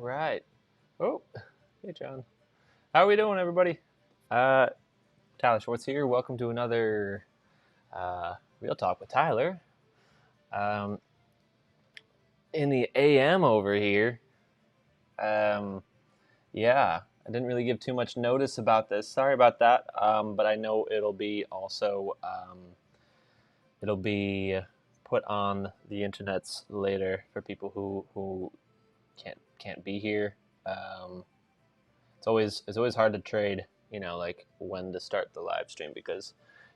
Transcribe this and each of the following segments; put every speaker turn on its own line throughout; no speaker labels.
right. Oh, hey, John. How are we doing, everybody? Tyler Schwartz here. Welcome to another Real Talk with Tyler. In the AM over here. Yeah, I didn't really give too much notice about this. Sorry about that. But I know it'll be also it'll be put on the internets later for people who can't be here. It's always hard to trade, like when to start the live stream because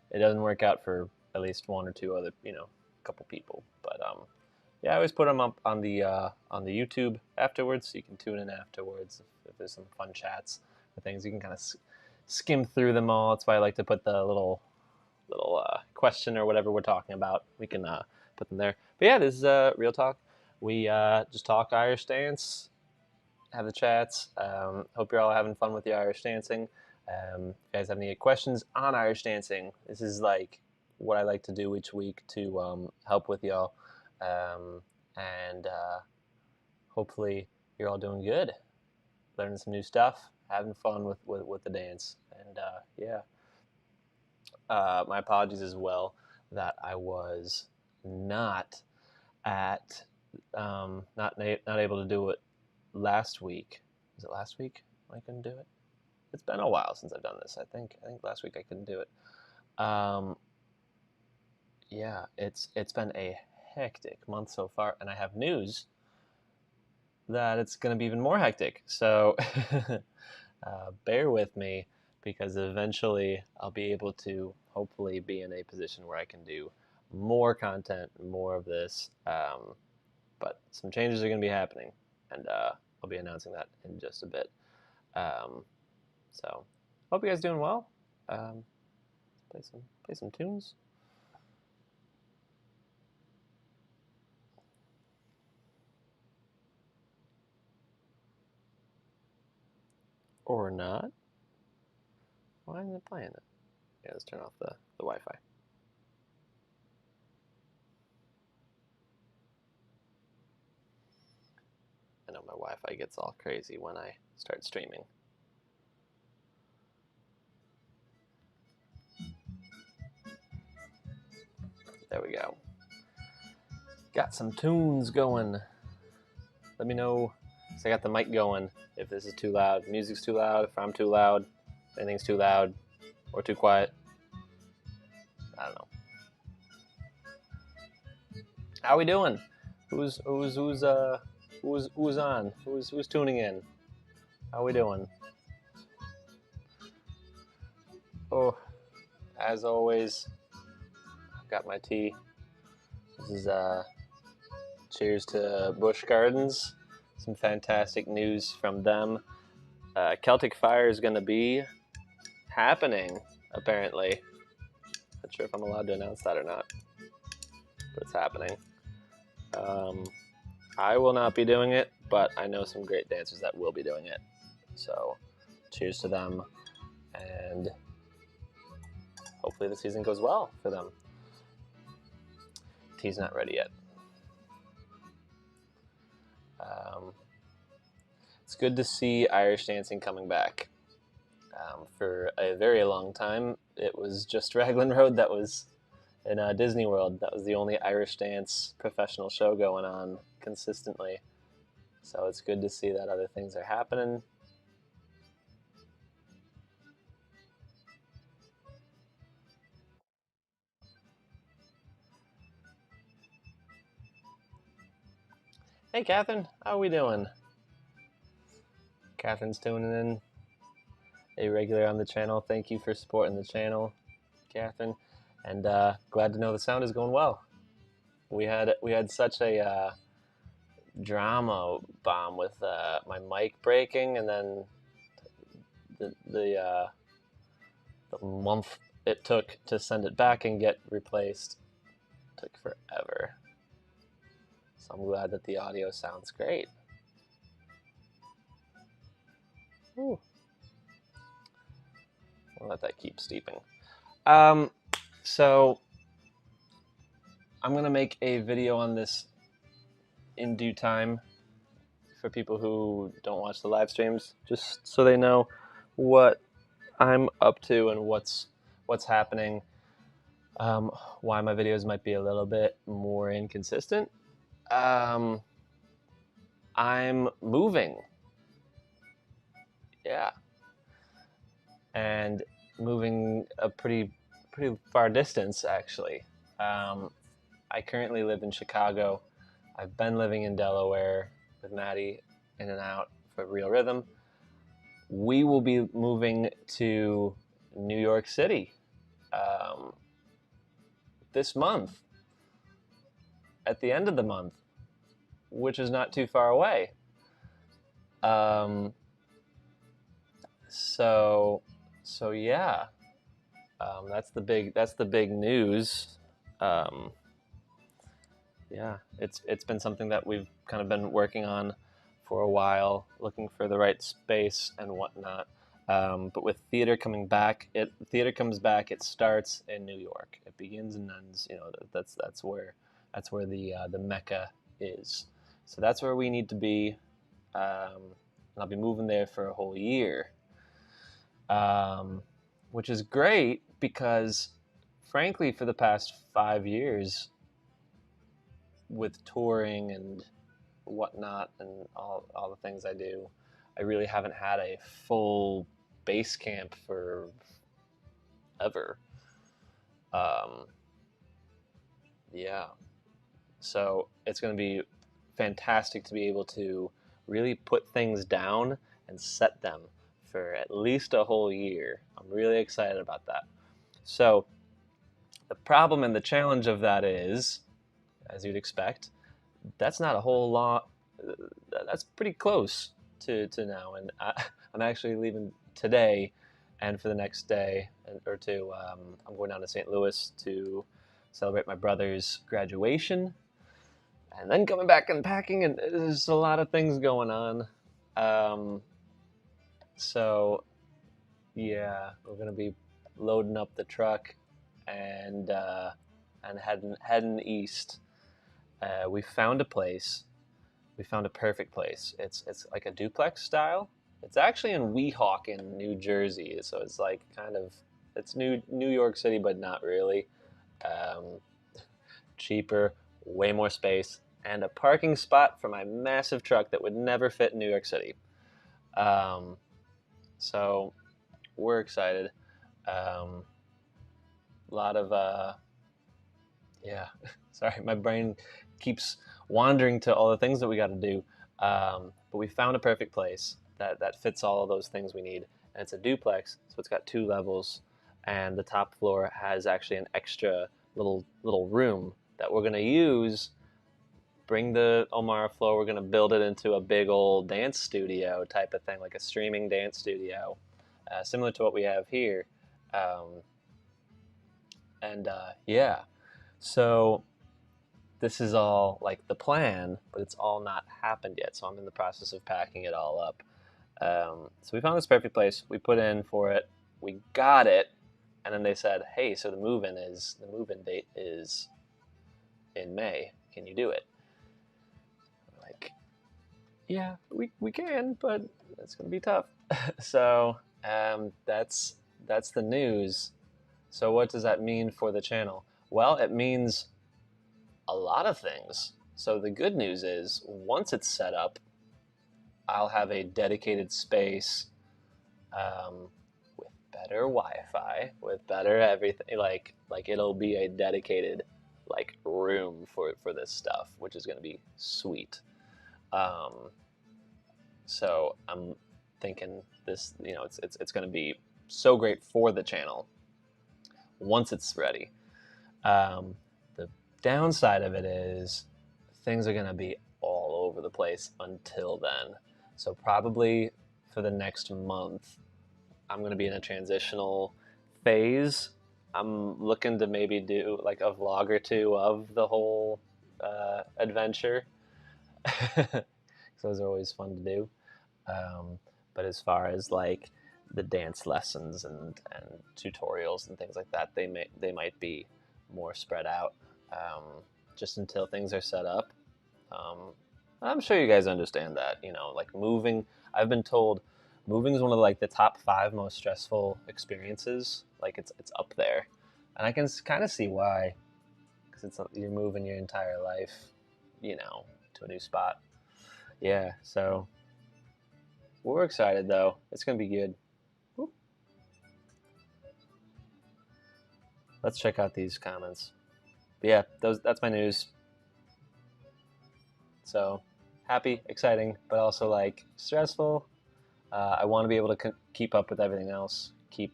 it doesn't work out for at least one or two other, couple people. But yeah, I always put them up on the YouTube afterwards, so you can tune in afterwards if there's some fun chats or things. You can kind of skim through them all. That's why I like to put the little question or whatever we're talking about. We can put them there. But yeah, this is Real Talk. We just talk Irish dance, have the chats. Hope you're all having fun with the Irish dancing. If you guys have any questions on Irish dancing, this is like what I like to do each week to help with y'all. And hopefully you're all doing good, learning some new stuff, having fun with the dance. And yeah, my apologies as well that I was not not able to do it last week. Was it last week I couldn't do it? It's been a while since I've done this. I think last week I couldn't do it. Yeah, it's been a hectic month so far, and I have news that it's going to be even more hectic. So bear with me, because eventually I'll be able to hopefully be in a position where I can do more content, more of this. But some changes are going to be happening, and I'll be announcing that in just a bit. So hope you guys doing well. Play some tunes. Or not. Why isn't it playing it? Yeah, let's turn off the Wi-Fi. I know my Wi-Fi gets all crazy when I start streaming. There we go. Got some tunes going. Let me know, because I got the mic going, if this is too loud. If music's too loud, if I'm too loud, if anything's too loud or too quiet. I don't know. How we doing? Who's on? Who's tuning in? How we doing? Oh, as always, I've got my tea. This is cheers to Busch Gardens. Some fantastic news from them. Celtic Fire is going to be happening, apparently. Not sure if I'm allowed to announce that or not, but it's happening. I will not be doing it, but I know some great dancers that will be doing it. So cheers to them, and hopefully the season goes well for them. Tea's not ready yet. It's good to see Irish dancing coming back. For a very long time, it was just Raglan Road that was in Disney World. That was the only Irish dance professional show going on consistently. So it's good to see that other things are happening. Hey, Catherine, how are we doing? Catherine's tuning in, a regular on the channel. Thank you for supporting the channel, Catherine, and glad to know the sound is going well. We had such a drama bomb with my mic breaking, and then the month it took to send it back and get replaced took forever. So I'm glad that the audio sounds great. Ooh. I'll let that keep steeping. So I'm gonna make a video on this in due time for people who don't watch the live streams, just so they know what I'm up to and what's happening. Why my videos might be a little bit more inconsistent. I'm moving. Yeah. And moving a pretty far distance, actually. I currently live in Chicago. I've been living in Delaware with Maddie, in and out for Real Rhythm. We will be moving to New York City this month, at the end of the month, which is not too far away. So yeah, that's the big news. Yeah, it's been something that we've kind of been working on for a while, looking for the right space and whatnot. But with theater coming back, theater comes back. It starts in New York. It begins and ends. You know, that's where the mecca is. So that's where we need to be. And I'll be moving there for a whole year, which is great because, frankly, for the past 5 years, with touring and whatnot and all the things I do, I really haven't had a full base camp for ever. Yeah. So it's going to be fantastic to be able to really put things down and set them for at least a whole year. I'm really excited about that. So the problem and the challenge of that is, as you'd expect, that's not a whole lot. That's pretty close to now, and I'm actually leaving today, and for the next day or two, I'm going down to St. Louis to celebrate my brother's graduation, and then coming back and packing, and there's a lot of things going on. So yeah, we're gonna be loading up the truck and heading east. We found a place. We found a perfect place. It's like a duplex style. It's actually in Weehawken, New Jersey. So it's like it's New York City, but not really. Cheaper, way more space, and a parking spot for my massive truck that would never fit in New York City. So we're excited. A lot of yeah. Sorry, my brain keeps wandering to all the things that we got to do. But we found a perfect place that fits all of those things we need. And it's a duplex, so it's got 2 levels. And the top floor has actually an extra little room that we're going to use. Bring the Omara floor, we're going to build it into a big old dance studio type of thing, like a streaming dance studio, similar to what we have here. Yeah, so this is all like the plan, but it's all not happened yet. So I'm in the process of packing it all up. So we found this perfect place. We put in for it. We got it, and then they said, "Hey, so the move-in date is in May. Can you do it?" We're like, yeah, we can, but it's gonna be tough. So that's the news. So what does that mean for the channel? Well, it means a lot of things. So the good news is, once it's set up, I'll have a dedicated space with better Wi-Fi, with better everything. Like it'll be a dedicated room for this stuff, which is going to be sweet. So I'm thinking this, it's going to be so great for the channel once it's ready. The downside of it is things are going to be all over the place until then. So probably for the next month, I'm going to be in a transitional phase. I'm looking to maybe do like a vlog or 2 of the whole adventure. Those are always fun to do. But as far as like the dance lessons and tutorials and things like that, they might be more spread out, just until things are set up. I'm sure you guys understand that. Like moving. I've been told moving is one of like the top 5 most stressful experiences. Like it's up there, and I can kind of see why, because you're moving your entire life, to a new spot. Yeah, so we're excited though. It's gonna be good. Whoop. Let's check out these comments. But yeah, that's my news. So happy, exciting, but also like stressful. I want to be able to keep up with everything else. Keep,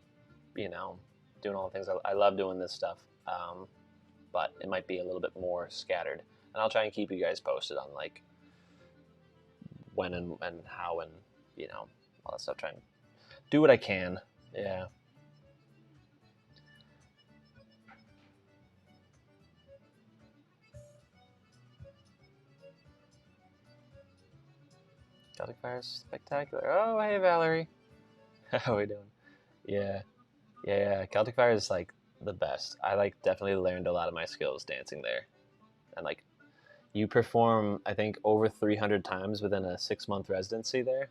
doing all the things. I love doing this stuff, but it might be a little bit more scattered. And I'll try and keep you guys posted on like when and how and all that stuff. Try and do what I can. Yeah. Celtic Fire's spectacular. Oh, hey Valerie. How are we doing? Yeah. Yeah. Celtic Fire is like the best. I like definitely learned a lot of my skills dancing there. And like you perform, I think, over 300 times within a 6-month residency there.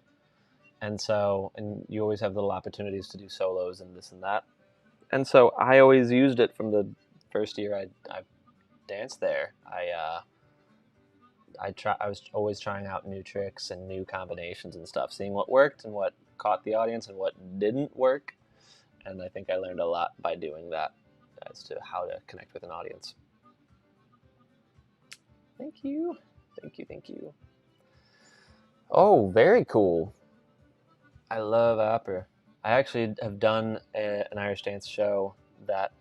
And you always have little opportunities to do solos and this and that. And so I always used it from the first year I danced there. I was always trying out new tricks and new combinations and stuff, seeing what worked and what caught the audience and what didn't work. And I think I learned a lot by doing that as to how to connect with an audience. Thank you. Thank you. Thank you. Oh, very cool. I love opera. I actually have done an Irish dance show that,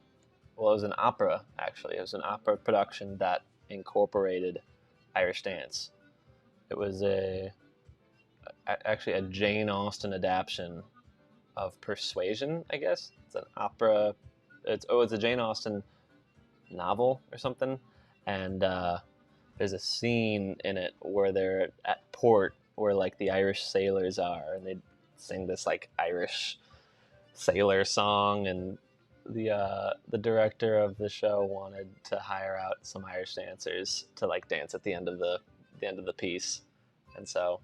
well, it was an opera, actually. It was an opera production that incorporated Irish dance. It was actually a Jane Austen adaptation of Persuasion, I guess. It's an opera. It's a Jane Austen novel or something. And there's a scene in it where they're at port where like the Irish sailors are, and they sing this like Irish sailor song, and the director of the show wanted to hire out some Irish dancers to like dance at the end of the piece, and so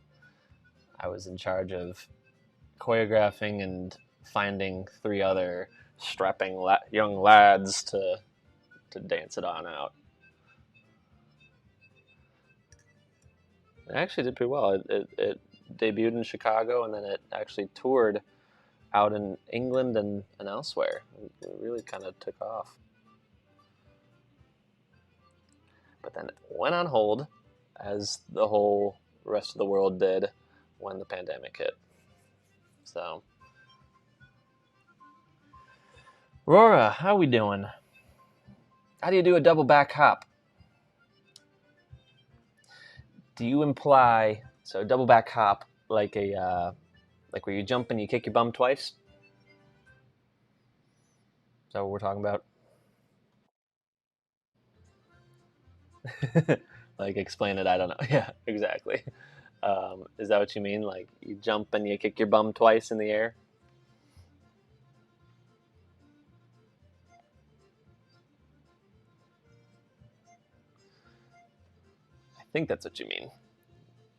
I was in charge of choreographing and finding 3 other strapping young lads to dance it on out. It actually did pretty well. It debuted in Chicago, and then it actually toured out in England and elsewhere. It really kind of took off. But then it went on hold, as the whole rest of the world did when the pandemic hit. So, Rora, how we doing? How do you do a double back hop? Do you imply, so double back hop, like like where you jump and you kick your bum twice? Is that what we're talking about? Like, explain it. I don't know. Yeah, exactly. Is that what you mean? Like, you jump and you kick your bum twice in the air? I think that's what you mean.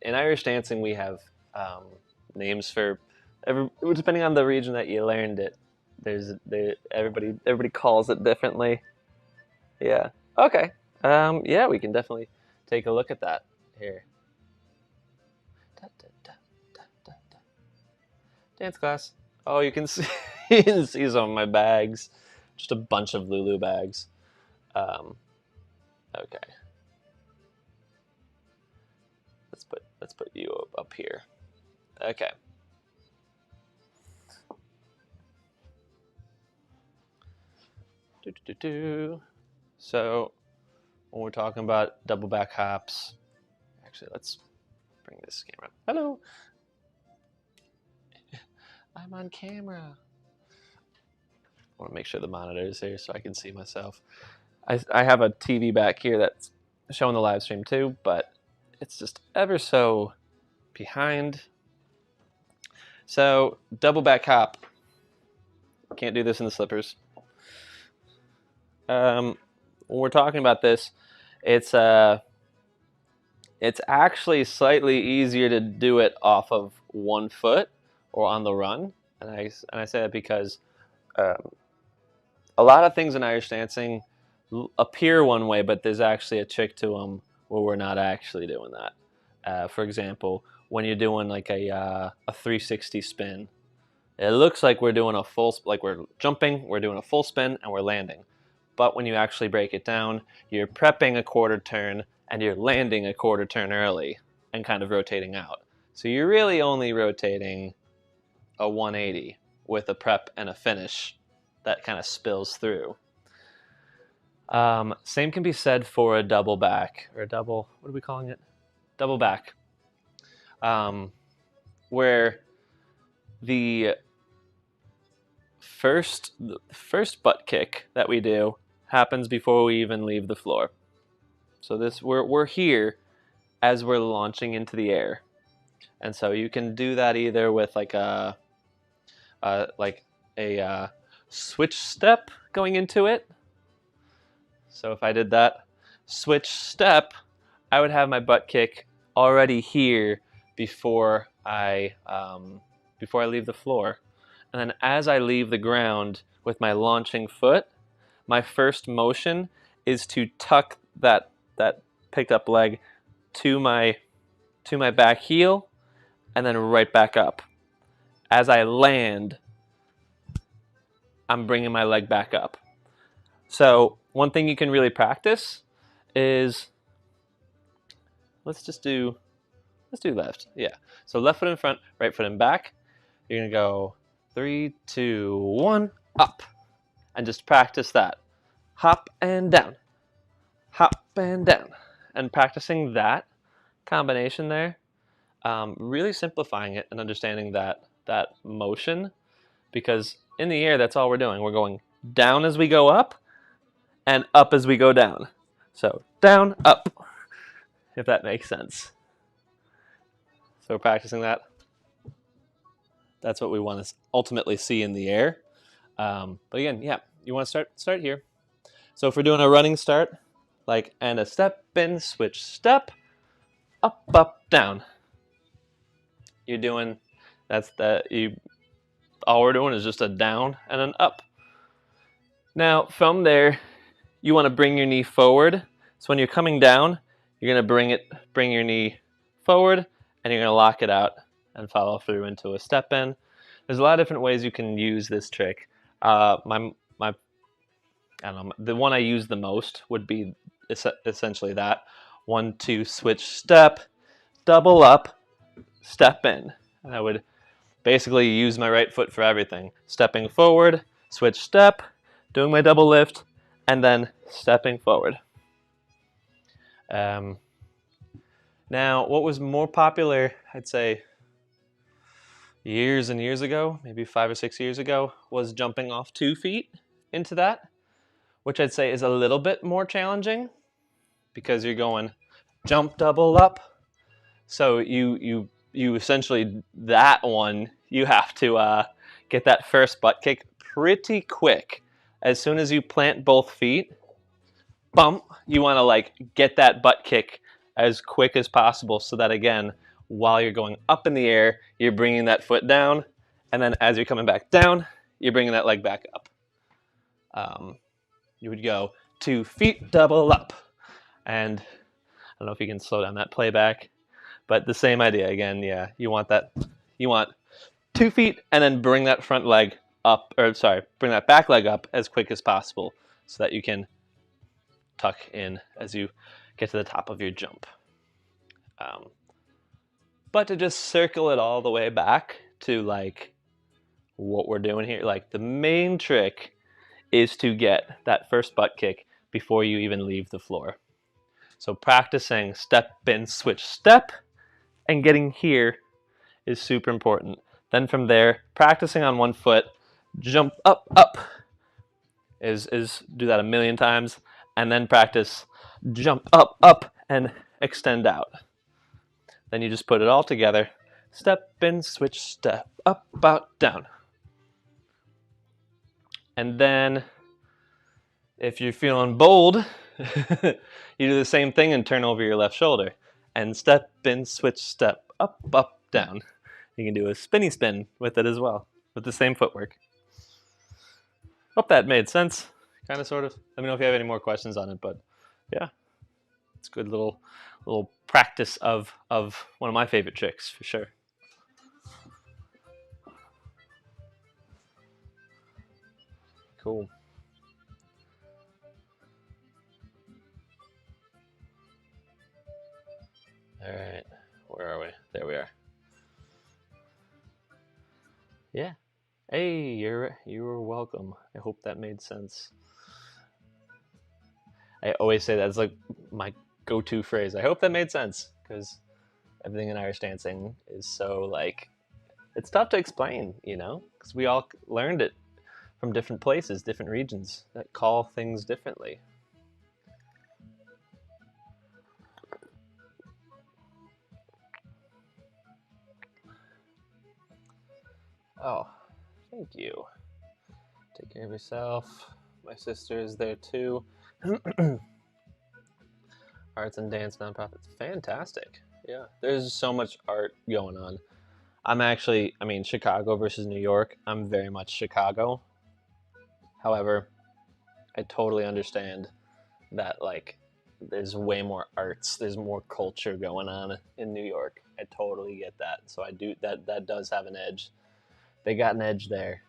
In Irish dancing, we have names for depending on the region that you learned it. Everybody calls it differently. Yeah. Okay. Yeah, we can definitely take a look at that here. Dance class. Oh, you can see you can see some of my bags. Just a bunch of Lulu bags. Okay. Let's put you up here. Okay. So when we're talking about double back hops, actually let's bring this camera up. Hello. I'm on camera. I want to make sure the monitor is here so I can see myself. I have a TV back here that's showing the live stream too, but it's just ever so behind. So double back hop. Can't do this in the slippers. When we're talking about this, it's It's actually slightly easier to do it off of one foot or on the run, and I say that because um, a lot of things in Irish dancing appear one way, but there's actually a trick to them where we're not actually doing that. For example, when you're doing like a 360 spin, it looks like we're doing a like we're jumping, we're doing a full spin, and we're landing. But when you actually break it down, you're prepping a quarter turn and you're landing a quarter turn early and kind of rotating out. So you're really only rotating a 180 with a prep and a finish that kind of spills through. Same can be said for a double back or a double, what are we calling it? Double back. Where the first butt kick that we do happens before we even leave the floor. So this we're here as we're launching into the air, and so you can do that either with like a switch step going into it. So if I did that switch step, I would have my butt kick already here before I leave the floor. And then as I leave the ground with my launching foot, my first motion is to tuck that picked up leg to my back heel and then right back up. As I land, I'm bringing my leg back up. So one thing you can really practice is, let's do left. Yeah. So left foot in front, right foot in back. You're going to go 3, 2, 1, up. And just practice that. Hop and down. Hop and down. And practicing that combination there, really simplifying it and understanding that motion, because in the air, that's all we're doing. We're going down as we go up and up as we go down. So down, up, if that makes sense. So practicing that, that's what we want to ultimately see in the air. But again, yeah, you want to start here. So if we're doing a running start, like, and a step in, switch step, up, up, down. You're doing, all we're doing is just a down and an up. Now from there, you want to bring your knee forward. So when you're coming down, you're going to bring your knee forward, and you're going to lock it out and follow through into a step in. There's a lot of different ways you can use this trick. I don't know, the one I use the most would be essentially that 1, 2, switch, step, double up, step in. And I would basically use my right foot for everything. Stepping forward, switch step, doing my double lift, and then stepping forward. Now, what was more popular, I'd say, years and years ago, maybe 5 or 6 years ago, was jumping off 2 feet into that, which I'd say is a little bit more challenging because you're going jump, double up. So you essentially, that one, you have to get that first butt kick pretty quick. As soon as you plant both feet, bump, you want to like get that butt kick as quick as possible so that, again, while you're going up in the air, you're bringing that foot down, and then as you're coming back down, you're bringing that leg back up. You would go 2 feet, double up. And I don't know if you can slow down that playback, but the same idea again. Yeah, you want 2 feet and then bring that front leg up, bring that back leg up as quick as possible so that you can tuck in as you get to the top of your jump. But to just circle it all the way back to like what we're doing here, like the main trick is to get that first butt kick before you even leave the floor. So practicing step in, switch step, and getting here is super important. Then from there, practicing on one foot, jump up, up, is do that a million times, and then practice jump up, up, and extend out. Then you just put it all together, step in, switch step, up, out, down. And then, if you're feeling bold, you do the same thing and turn over your left shoulder. and step in, switch, step, up, up, down. You can do a spinny spin with it as well, with the same footwork. Hope that made sense, kind of, sort of. Let me know if you have any more questions on it, but yeah, it's a good little practice of one of my favorite tricks, for sure. Cool. All right, where are we? There we are. Yeah. Hey, you're welcome. I hope that made sense. I always say that's like my go-to phrase. I hope that made sense, because everything in Irish dancing is so like, it's tough to explain, you know, because we all learned it from different places, different regions that call things differently. Oh, thank you. Take care of yourself. My sister is there too. Arts and dance nonprofits. Fantastic. Yeah, there's so much art going on. I'm actually, I mean, Chicago versus New York. I'm very much Chicago. However, I totally understand that, like, there's way more arts, there's more culture going on in New York. I totally get that. So I do that does have an edge. They got an edge there.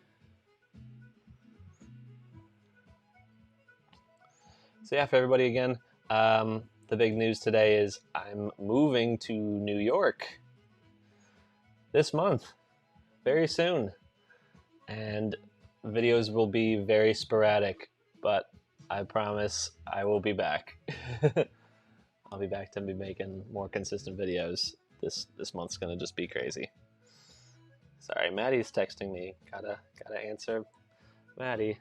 So yeah, for everybody again, the big news today is I'm moving to New York this month, very soon. And videos will be very sporadic, but I promise I will be back. I'll be back to be making more consistent videos. This month's gonna just be crazy. Sorry, Maddie's texting me. Gotta answer Maddie.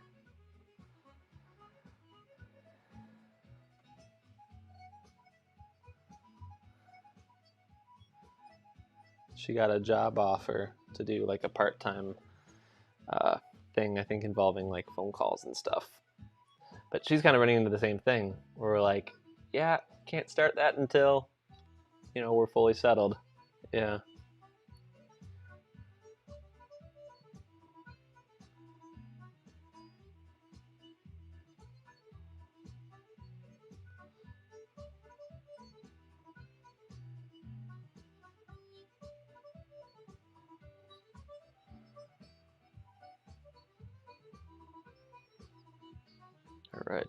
She got a job offer to do like a part-time thing, I think involving like phone calls and stuff. But she's kind of running into the same thing where we're like, yeah, can't start that until, you know, we're fully settled. Yeah. All right.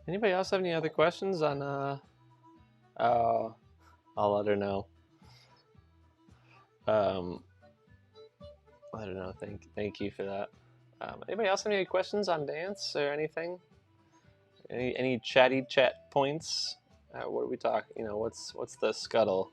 Anybody else have any other questions on I'll let her know. I don't know. Thank you for that. Anybody else have any questions on dance or anything? Any chatty chat points? What are we talking? You know, what's the scuttle?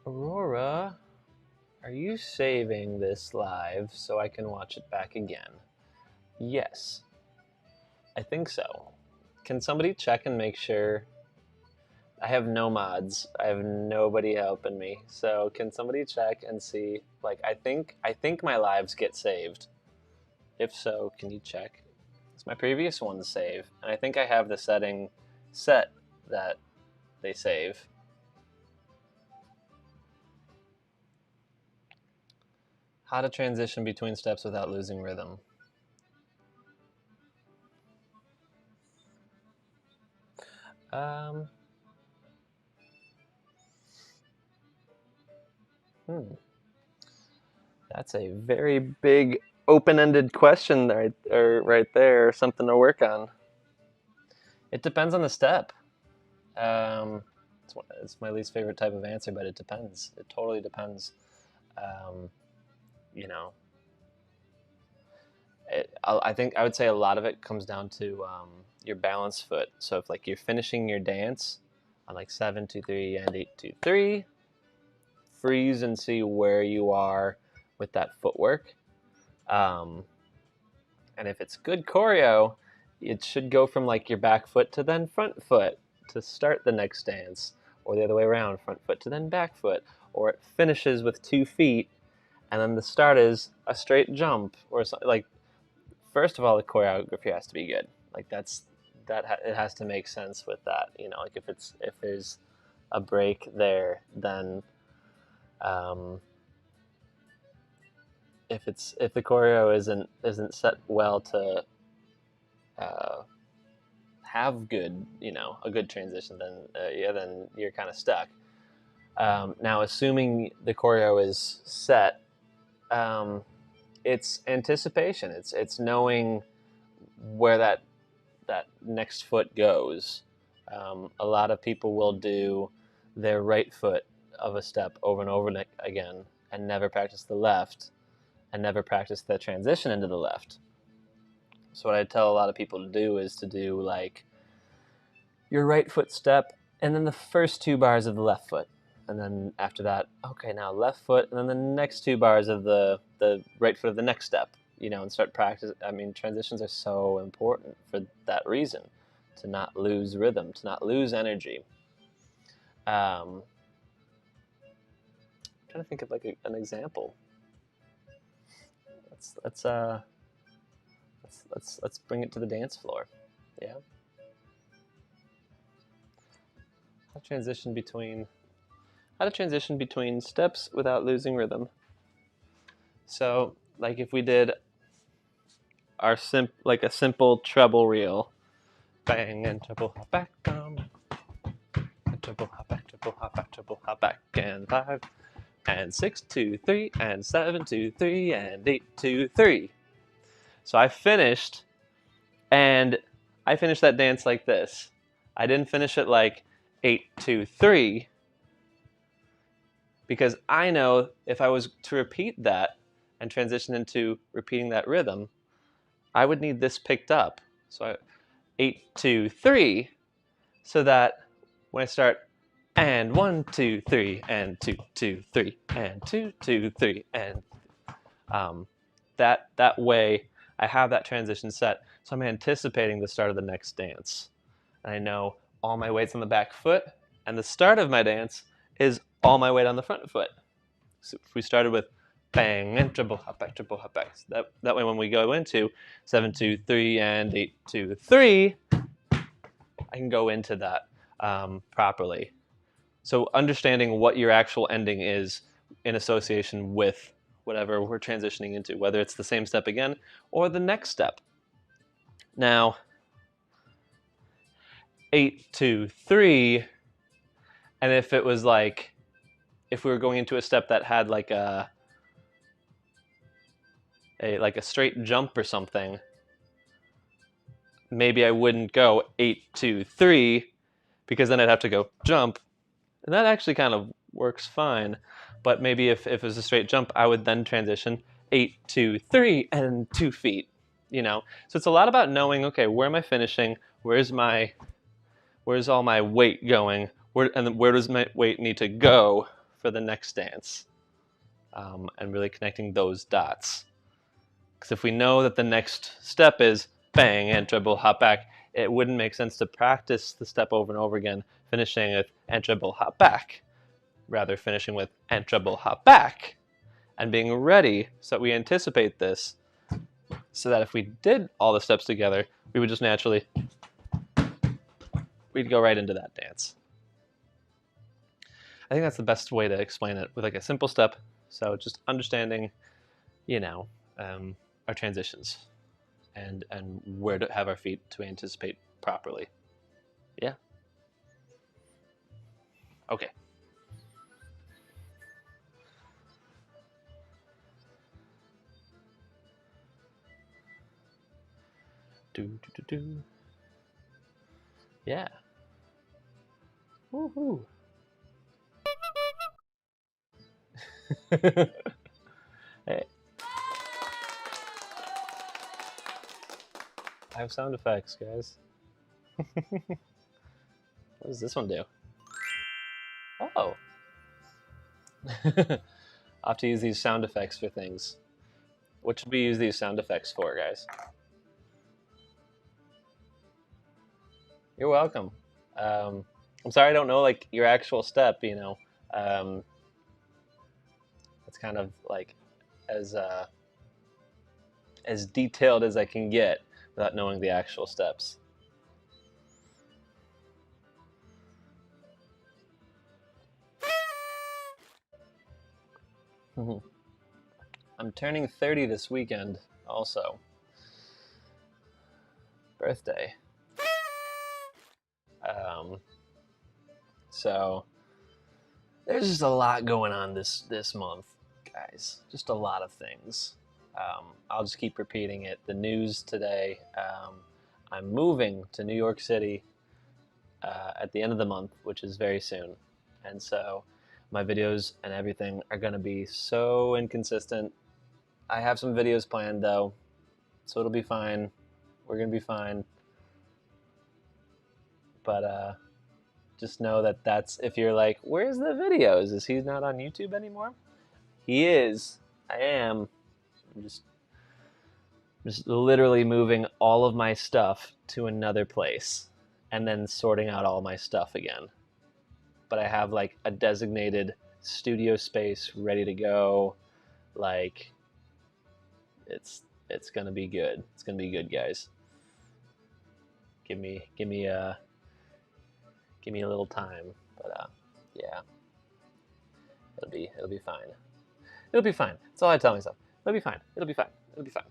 Aurora, are you saving this live so I can watch it back again? Yes, I think so. Can somebody check and make sure? I have no mods. I have nobody helping me. So can somebody check and see? Like, I think my lives get saved. If so, can you check? It's my previous ones save, and I think I have the setting set that they save. How to transition between steps without losing rhythm. Um, That's a very big open-ended question right there, something to work on. It depends on the step. It's my least favorite type of answer, but it depends. It totally depends. You know, I think I would say a lot of it comes down to your balance foot. So if like you're finishing your dance on like 7-2-3 and 8-2-3, freeze and see where you are with that footwork. And if it's good choreo, it should go from like your back foot to then front foot to start the next dance, or the other way around, front foot to then back foot, or it finishes with 2 feet and then the start is a straight jump, or something. Like, first of all, the choreography has to be good. Like it has to make sense with that. You know, like if there's a break there, then if the choreo isn't set well to have good, you know, a good transition, then then you're kind of stuck. Now, assuming the choreo is set, it's anticipation. It's knowing where that next foot goes. A lot of people will do their right foot of a step over and over again and never practice the left and never practice the transition into the left. So what I tell a lot of people to do is to do like your right foot step and then the first 2 bars of the left foot. And then after that, okay, now left foot, and then the next 2 bars of the right foot of the next step, you know, and start practice. I mean, transitions are so important for that reason, to not lose rhythm, to not lose energy. I'm trying to think of like an example. Let's bring it to the dance floor. Yeah. How to transition between steps without losing rhythm. So, like if we did our a simple treble reel, bang and treble hop back, treble hop back, treble hop back, treble hop back, and 5 and 6-2-3 and 7-2-3 and 8-2-3. So I finished that dance like this. I didn't finish it like 8-2-3, because I know if I was to repeat that and transition into repeating that rhythm, I would need this picked up. So 8-2-3, so that when I start and 1-2-3 and 2-2-3 and 2-2-3 and that way I have that transition set. So I'm anticipating the start of the next dance. And I know all my weight's on the back foot, and the start of my dance is all my weight on the front foot. So if we started with bang and treble hop back, so that way when we go into 7-2-3 and 8-2-3, I can go into that properly. So understanding what your actual ending is in association with whatever we're transitioning into, whether it's the same step again or the next step. Now, 8-2-3, and if it was like, if we were going into a step that had like a straight jump or something, maybe I wouldn't go 8-2-3, because then I'd have to go jump, and that actually kind of works fine. But maybe if it was a straight jump, I would then transition 8-2-3 and 2 feet. You know, so it's a lot about knowing, okay, where am I finishing? Where's all my weight going? Where does my weight need to go for the next dance? And really connecting those dots. Because if we know that the next step is bang and treble hop back, it wouldn't make sense to practice the step over and over again, finishing with and treble hop back. Rather, finishing with and treble hop back, and being ready so that we anticipate this, so that if we did all the steps together, we would just naturally, we'd go right into that dance. I think that's the best way to explain it, with like a simple step. So just understanding, you know, our transitions and where to have our feet to anticipate properly. Yeah. Okay. Do, do, do, do. Yeah. Woohoo. Hey. I have sound effects, guys. What does this one do? Oh. I'll have to use these sound effects for things. What should we use these sound effects for, guys? You're welcome. I'm sorry I don't know like your actual step, you know. It's kind of like as detailed as I can get without knowing the actual steps. I'm turning 30 this weekend, also. Birthday. So there's just a lot going on this month, guys. Just a lot of things. I'll just keep repeating it. The news today. I'm moving to New York City at the end of the month, which is very soon, and so my videos and everything are going to be so inconsistent. I have some videos planned though, so it'll be fine. We're going to be fine. But just know that that's, if you're like, where's the videos? Is he not on YouTube anymore? He is. I am. I'm just literally moving all of my stuff to another place and then sorting out all my stuff again. But I have like a designated studio space ready to go. Like it's gonna be good. It's gonna be good, guys. Give me a little time. But yeah, it'll be fine. It'll be fine. That's all I tell myself. It'll be fine. It'll be fine. It'll be fine.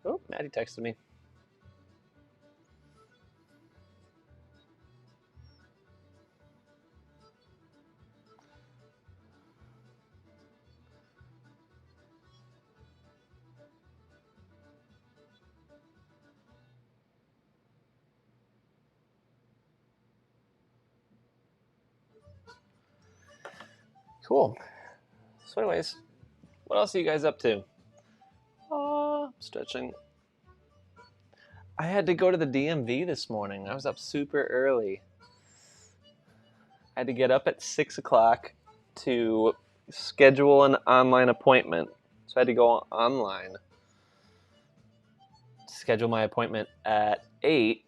Oh, Maddie texted me. Cool. So anyways, what else are you guys up to? Stretching. I had to go to the DMV this morning. I was up super early. I had to get up at 6 o'clock to schedule an online appointment. So I had to go online, schedule my appointment at 8.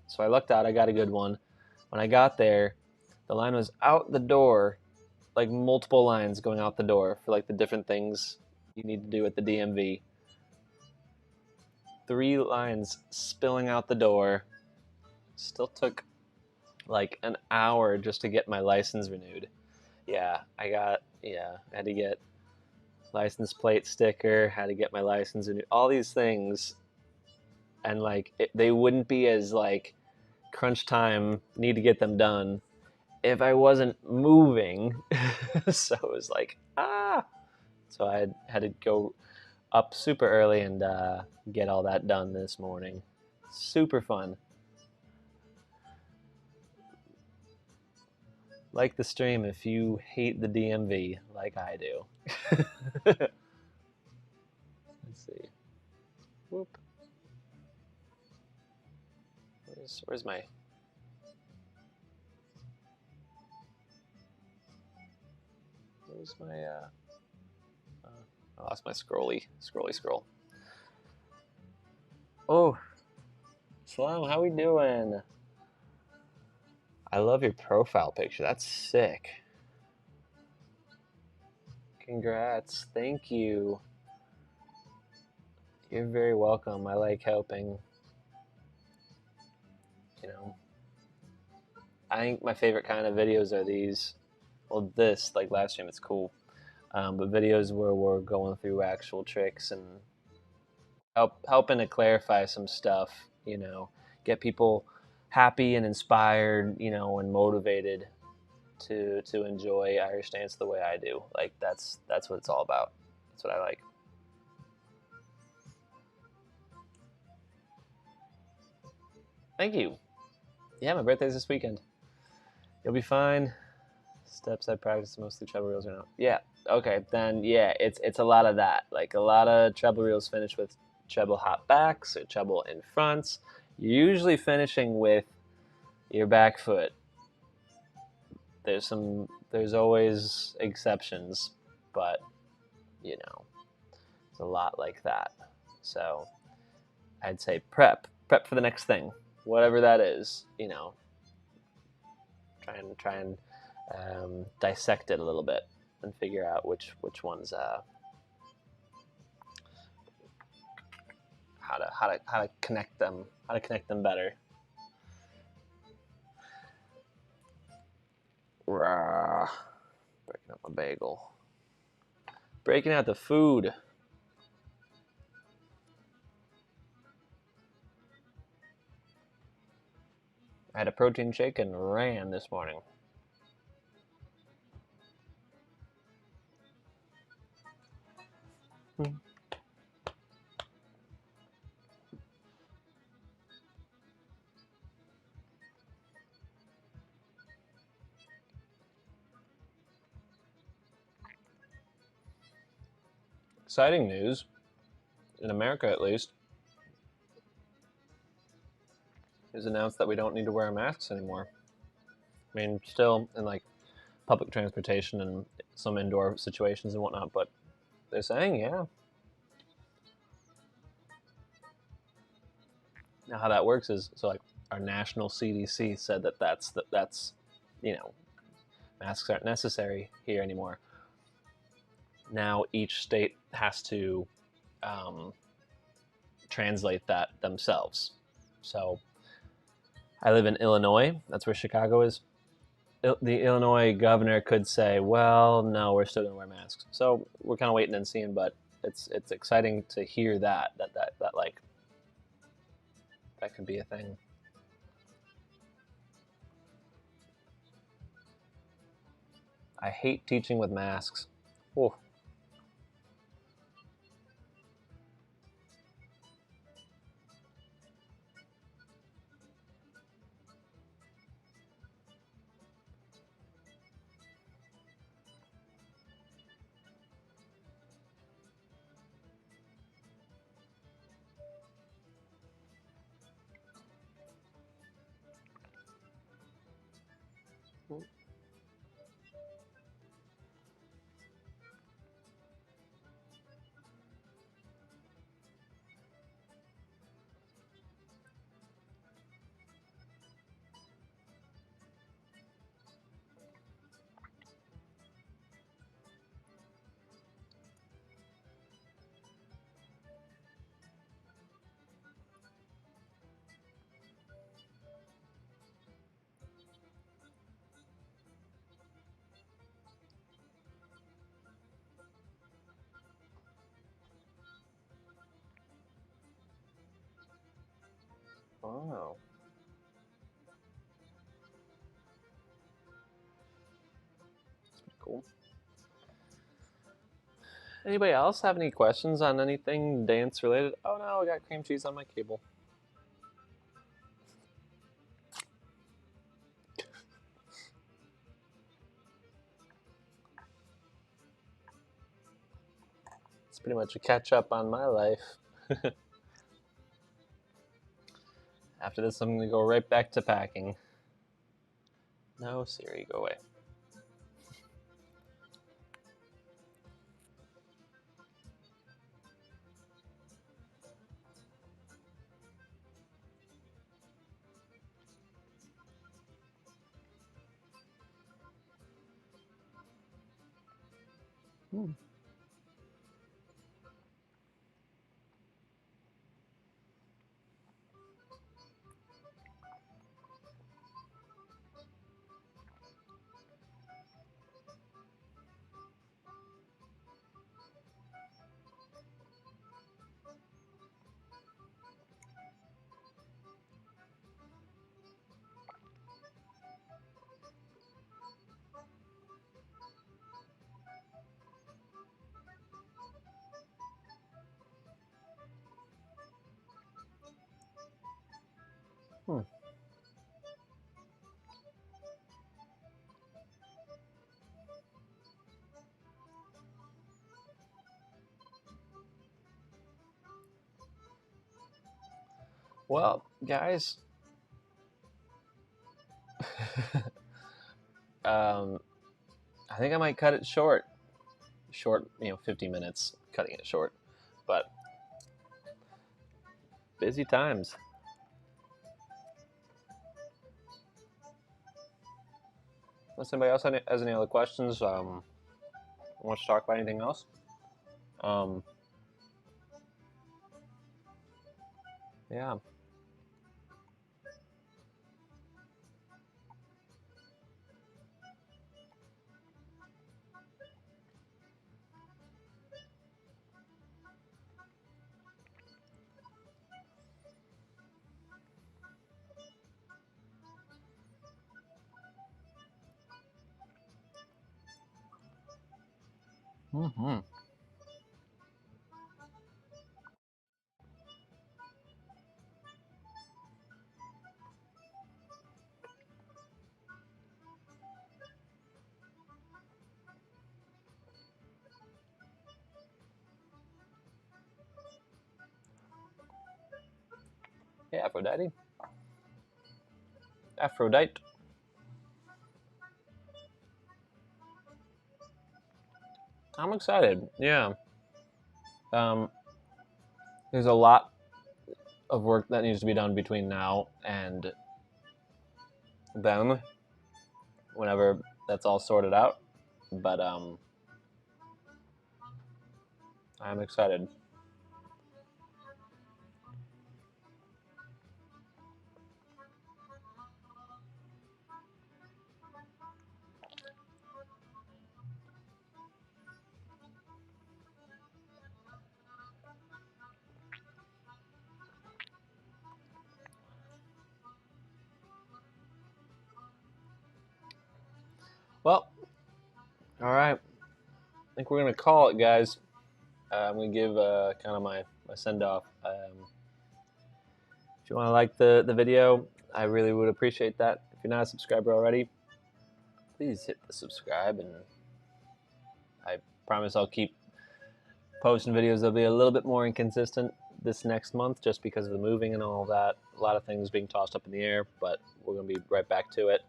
So I lucked out. I got a good one. When I got there, the line was out the door, like multiple lines going out the door for like the different things you need to do at the DMV. 3 lines spilling out the door. Still took like an hour just to get my license renewed. I had to get license plate sticker, had to get my license renewed, all these things, and like they wouldn't be as like crunch time, need to get them done if I wasn't moving. So it was like so I had to go up super early and get all that done this morning. Super fun. Like the stream if you hate the DMV like I do. Let's see. Whoop. Where's my... Where's my... I lost my scroll. Oh. Salam, how we doing? I love your profile picture. That's sick. Congrats. Thank you. You're very welcome. I like helping. You know, I think my favorite kind of videos are these. Well, this, like live stream, it's cool. But videos where we're going through actual tricks and helping to clarify some stuff, you know, get people happy and inspired, you know, and motivated to enjoy Irish dance the way I do. Like that's what it's all about. That's what I like. Thank you. Yeah, my birthday's this weekend. You'll be fine. Steps I practice mostly treble reels or not. Yeah. Okay. Then yeah, it's a lot of that. Like a lot of treble reels finish with treble hop backs or treble in fronts. You're usually finishing with your back foot. There's always exceptions, but you know, it's a lot like that. So I'd say prep for the next thing, whatever that is. You know, try and dissect it a little bit and figure out which ones how to connect them better. Rah, breaking up a bagel, breaking out the food. I had a protein shake and ran this morning. Exciting news, in America at least. It was announced that we don't need to wear masks anymore. I mean, still in like public transportation and some indoor situations and whatnot, but they're saying, yeah. Now, how that works is, so like our national CDC said that that's you know, masks aren't necessary here anymore. Now each state has to translate that themselves. So I live in Illinois. That's where Chicago is. The Illinois governor could say, well, no, we're still going to wear masks. So we're kind of waiting and seeing, but it's exciting to hear that like that could be a thing. I hate teaching with masks. Oh. Wow. Cool. Anybody else have any questions on anything dance related? Oh no, I got cream cheese on my cable. It's pretty much a catch up on my life. After this, I'm going to go right back to packing. No, Siri, go away. Well, guys, I think I might cut it short. Short, 50 minutes, cutting it short. But busy times. Unless anybody else has any other questions, wants to talk about anything else? Yeah. Mm-hmm. Yeah, Aphrodite. Aphrodite. I'm excited. Yeah. Um, there's a lot of work that needs to be done between now and then, whenever that's all sorted out. But I'm excited. Well, all right. I think we're gonna call it, guys. I'm gonna give kind of my send off. If you want to like the video, I really would appreciate that. If you're not a subscriber already, please hit the subscribe, and I promise I'll keep posting videos. They'll be a little bit more inconsistent this next month just because of the moving and all that. A lot of things being tossed up in the air, but we're gonna be right back to it.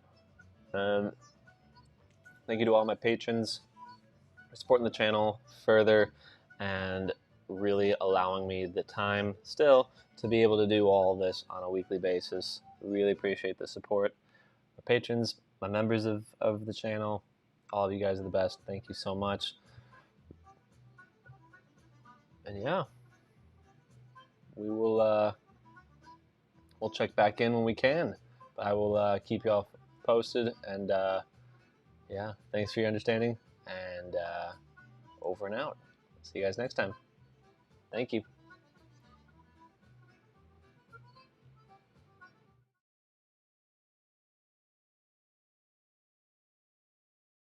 Thank you to all my patrons for supporting the channel further and really allowing me the time still to be able to do all of this on a weekly basis. Really appreciate the support. My patrons, my members of the channel, all of you guys are the best. Thank you so much. And yeah, we will we'll check back in when we can. But I will keep you all posted, and yeah, thanks for your understanding, and over and out. See you guys next time. Thank you.